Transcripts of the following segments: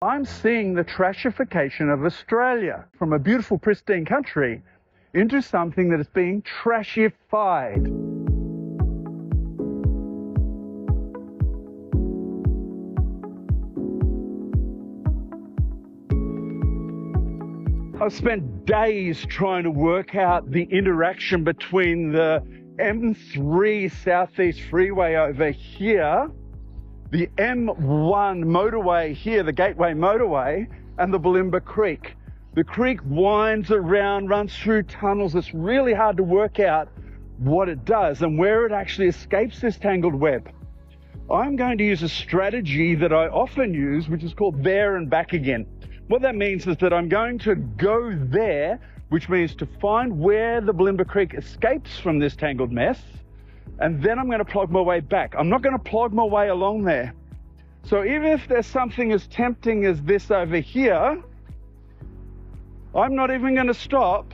I'm seeing the trashification of Australia from a beautiful, pristine country into something that is being trashified. I've spent days trying to work out the interaction between the M3 Southeast Freeway over here, the M1 motorway here, the Gateway motorway, and the Bulimba Creek. The creek winds around, runs through tunnels. It's really hard to work out what it does and where it actually escapes this tangled web. I'm going to use a strategy that I often use, which is called there and back again. What that means is that I'm going to go there, which means to find where the Bulimba Creek escapes from this tangled mess, and then I'm going to plug my way back. I'm not going to plug my way along there. So even if there's something as tempting as this over here, I'm not even going to stop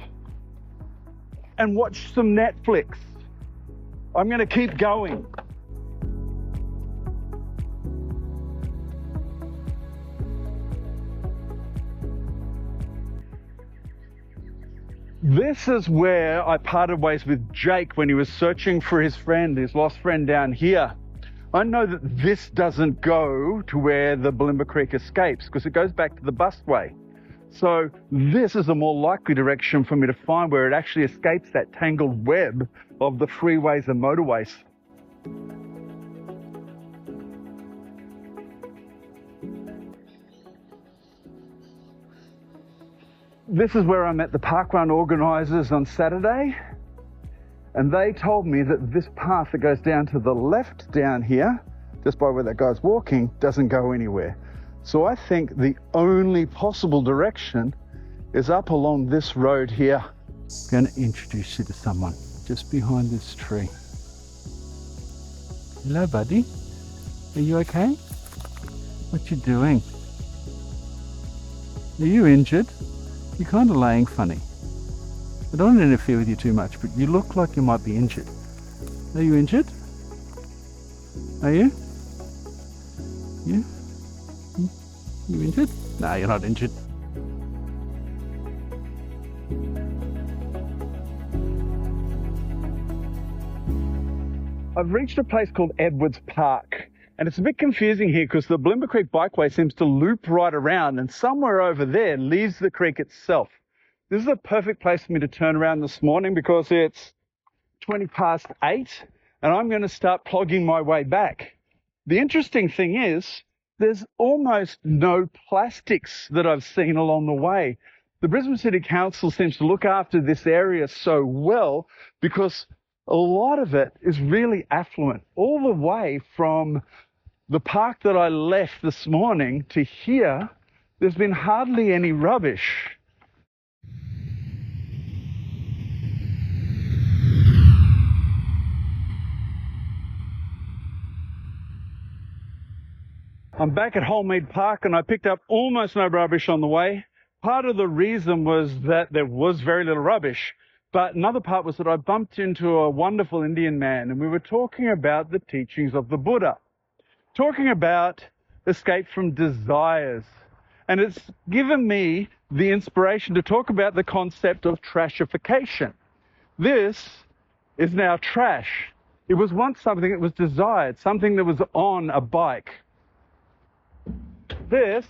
and watch some Netflix. I'm going to keep going. This is where I parted ways with Jake when he was searching for his friend, his lost friend down here. I know that this doesn't go to where the Bulimba Creek escapes because it goes back to the busway. So this is a more likely direction for me to find where it actually escapes that tangled web of the freeways and motorways. This is where I met the parkrun organisers on Saturday, and they told me that this path that goes down to the left down here, just by where that guy's walking, doesn't go anywhere. So I think the only possible direction is up along this road here. I'm going to introduce you to someone just behind this tree. Hello, buddy. Are you okay? What you doing? Are you injured? You're kind of laying funny. I don't want to interfere with you too much, but you look like you might be injured. Are you injured? Are you? You? You injured? No, you're not injured. I've reached a place called Edwards Park, and it's a bit confusing here because the Bulimba Creek bikeway seems to loop right around, and somewhere over there leaves the creek itself. This is a perfect place for me to turn around this morning because it's 20 past 8 and I'm going to start plogging my way back. The interesting thing is there's almost no plastics that I've seen along the way. The Brisbane City Council seems to look after this area so well because a lot of it is really affluent. All the way from the park that I left this morning to here, there's been hardly any rubbish. I'm back at Holmead Park and I picked up almost no rubbish on the way. Part of the reason was that there was very little rubbish, but another part was that I bumped into a wonderful Indian man and we were talking about the teachings of the Buddha, talking about escape from desires. And it's given me the inspiration to talk about the concept of trashification. This is now trash. It was once something that was desired, something that was on a bike. This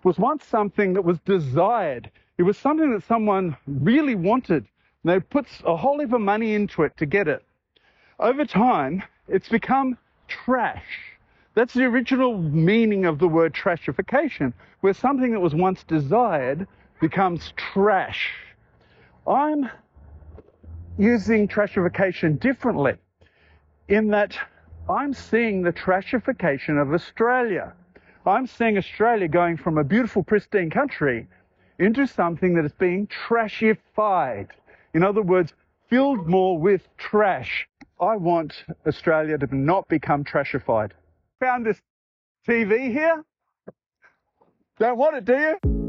was once something that was desired. It was something that someone really wanted. They put a whole heap of money into it to get it. Over time, it's become trash. That's the original meaning of the word trashification, where something that was once desired becomes trash. I'm using trashification differently in that I'm seeing the trashification of Australia. I'm seeing Australia going from a beautiful, pristine country into something that is being trashified. In other words, filled more with trash. I want Australia to not become trashified. Found this TV here? Don't want it, do you?